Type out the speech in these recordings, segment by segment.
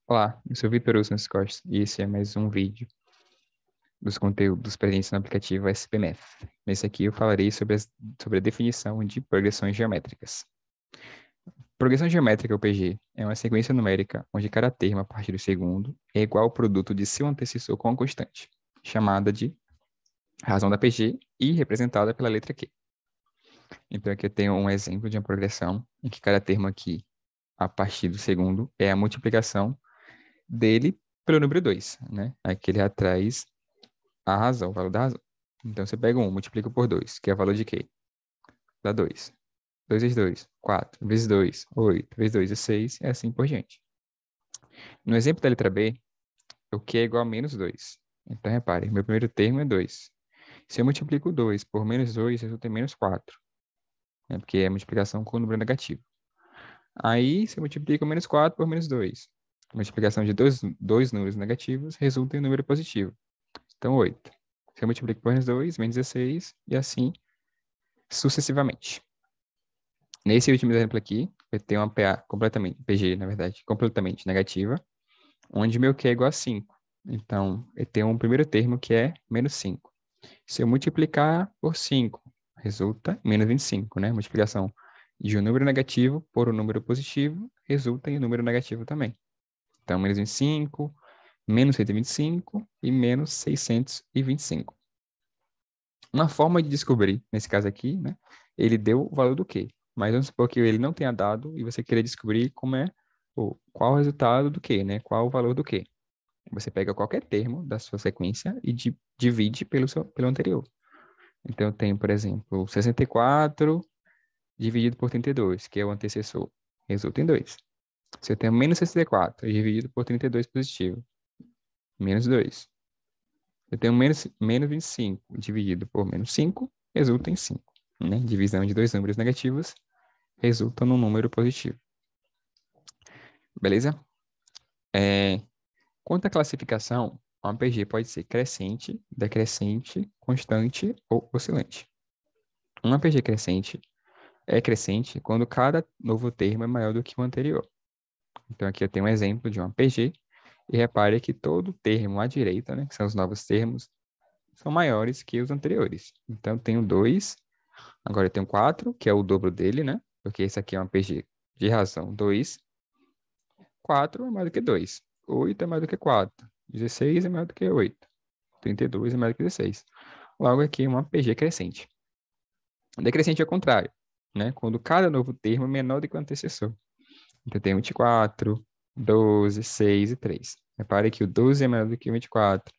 Olá, eu sou Vitor Wilson Costa e esse é mais um vídeo dos conteúdos presentes no aplicativo SPMath. Nesse aqui eu falarei sobre a definição de progressões geométricas. Progressão geométrica, ou PG, é uma sequência numérica onde cada termo a partir do segundo é igual ao produto de seu antecessor com a constante, chamada de razão da PG e representada pela letra Q. Então aqui eu tenho um exemplo de uma progressão em que cada termo aqui a partir do segundo é a multiplicação dele pelo número 2, né? Aqui ele atrás a razão, o valor da razão. Então, você pega 1, multiplica por 2, que é o valor de quê? Dá 2. 2 vezes 2, 4. Vezes 2, 8. Vezes 2 é 6, e assim por diante. No exemplo da letra B, o que é igual a menos 2. Então, repare, meu primeiro termo é 2. Se eu multiplico 2 por menos 2, resulta em menos 4. Né? Porque é multiplicação com o número negativo. Aí, se eu multiplico menos 4 por menos 2, multiplicação de dois números negativos resulta em um número positivo. Então, 8. Se eu multiplico por menos 16, e assim sucessivamente. Nesse último exemplo aqui, eu tenho uma PA completamente, PG, na verdade, completamente negativa, onde meu Q é igual a 5. Então, eu tenho um primeiro termo que é menos 5. Se eu multiplicar por 5, resulta em menos 25, né? Multiplicação de um número negativo por um número positivo resulta em um número negativo também. Então, menos 25, menos 125 e menos 625. Uma forma de descobrir, nesse caso aqui, né? Ele deu o valor do quê? Mas vamos supor que ele não tenha dado e você queira descobrir como é, qual o resultado do quê, né? Qual o valor do quê? Você pega qualquer termo da sua sequência e divide pelo anterior. Então, eu tenho, por exemplo, 64 dividido por 32, que é o antecessor. Resulta em 2. Se eu tenho menos 64 dividido por 32 positivo, menos 2. Eu tenho menos 25 dividido por menos 5, resulta em 5. Né? Divisão de dois números negativos resulta num número positivo. Beleza? Quanto à classificação, uma PG pode ser crescente, decrescente, constante ou oscilante. Uma PG crescente é crescente quando cada novo termo é maior do que o anterior. Então, aqui eu tenho um exemplo de uma PG, e repare que todo termo à direita, né, que são os novos termos, são maiores que os anteriores. Então, eu tenho 2, agora eu tenho 4, que é o dobro dele, né? Porque esse aqui é uma PG de razão 2. 4 é maior do que 2. 8 é maior do que 4. 16 é maior do que 8. 32 é maior do que 16. Logo aqui, uma PG crescente. Decrescente é o contrário, né? Quando cada novo termo é menor do que o antecessor. Então, tem 24, 12, 6 e 3. Repare que o 12 é menor do que o 24.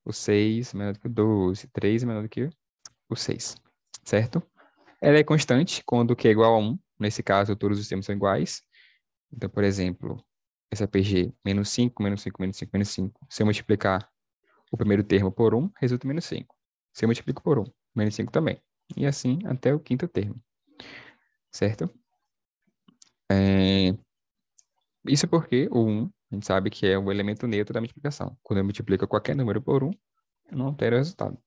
O 6 é menor do que o 12. 3 é menor do que o 6. Certo? Ela é constante quando o Q é igual a 1. Nesse caso, todos os termos são iguais. Então, por exemplo, essa PG, menos 5, menos 5, menos 5, menos 5. Se eu multiplicar o primeiro termo por 1, resulta em menos 5. Se eu multiplico por 1, menos 5 também. E assim até o quinto termo. Certo? Isso porque o 1, a gente sabe que é o elemento neutro da multiplicação. Quando eu multiplico qualquer número por 1, eu não altero o resultado.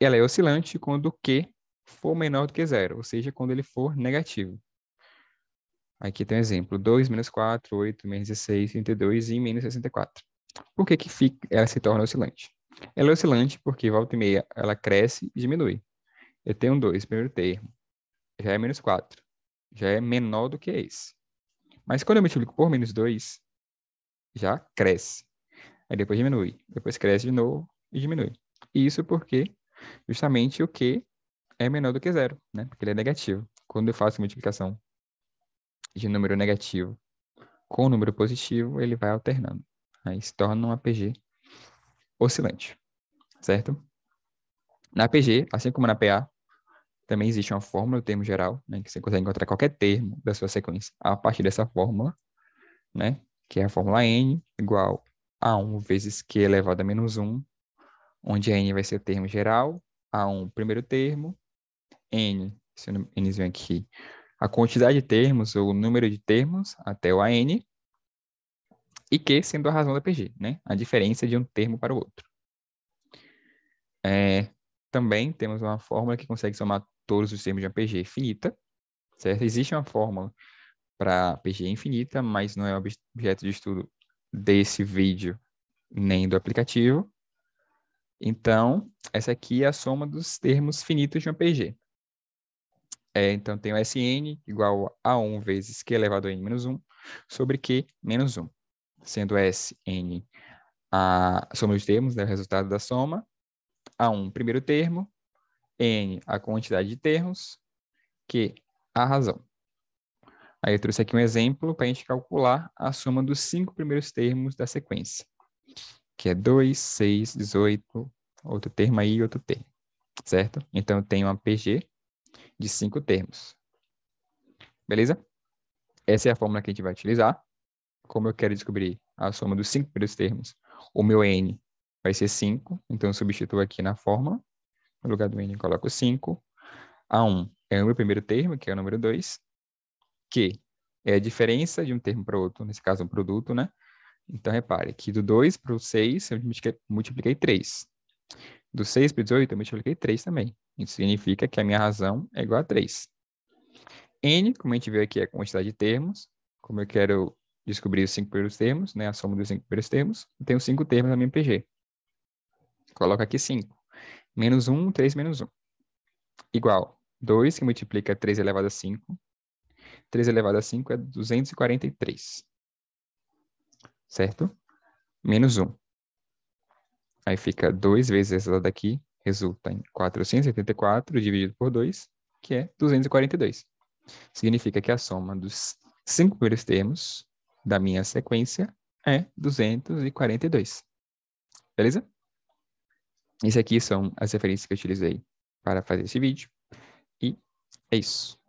Ela é oscilante quando o Q for menor do que zero, ou seja, quando ele for negativo. Aqui tem um exemplo: 2 menos 4, 8 menos 16, 32 e menos 64. Por que ela se torna oscilante? Ela é oscilante porque, volta e meia, ela cresce e diminui. Eu tenho um 2, primeiro termo, já é menos 4, já é menor do que esse. Mas quando eu multiplico por menos 2, já cresce. Aí depois diminui, depois cresce de novo e diminui. Isso porque justamente o Q é menor do que zero, né? Porque ele é negativo. Quando eu faço multiplicação de número negativo com número positivo, ele vai alternando. Aí se torna um APG oscilante, certo? Na APG, assim como na PA, também existe uma fórmula do termo geral, né, que você consegue encontrar qualquer termo da sua sequência a partir dessa fórmula, né, que é a fórmula N igual a 1 vezes Q elevado a menos 1, onde a N vai ser o termo geral, A1 primeiro termo, N, esse Nzinho aqui, a quantidade de termos, ou o número de termos, até o AN, e Q sendo a razão da PG, né? A diferença de um termo para o outro. Também temos uma fórmula que consegue somar todos os termos de uma PG finita, certo? Existe uma fórmula para PG infinita, mas não é objeto de estudo desse vídeo nem do aplicativo. Então, essa aqui é a soma dos termos finitos de uma PG. Então, tenho Sn igual a 1 vezes Q elevado a n menos 1 sobre Q menos 1, sendo Sn a soma dos termos, né, o resultado da soma, A1 primeiro termo, N a quantidade de termos, Q a razão. Aí eu trouxe aqui um exemplo para a gente calcular a soma dos 5 primeiros termos da sequência, que é 2, 6, 18, outro termo aí e outro termo, certo? Então, eu tenho uma PG de 5 termos. Beleza? Essa é a fórmula que a gente vai utilizar. Como eu quero descobrir a soma dos 5 primeiros termos, o meu N vai ser 5, então eu substituo aqui na fórmula. No lugar do N eu coloco 5. A1 é o meu primeiro termo, que é o número 2, que é a diferença de um termo para o outro, nesse caso um produto, né? Então, repare que do 2 para o 6 eu multipliquei 3. Do 6 para o 18 eu multipliquei 3 também. Isso significa que a minha razão é igual a 3. N, como a gente viu aqui, é a quantidade de termos. Como eu quero descobrir os 5 primeiros termos, né? A soma dos 5 primeiros termos, eu tenho 5 termos na minha PG. Coloco aqui 5. Menos 1, 3 menos 1. Igual 2, que multiplica 3 elevado a 5. 3 elevado a 5 é 243. Certo? Menos 1. Aí fica 2 vezes essa daqui, resulta em 484 dividido por 2, que é 242. Significa que a soma dos 5 primeiros termos da minha sequência é 242. Beleza? Isso aqui são as referências que eu utilizei para fazer esse vídeo. E é isso.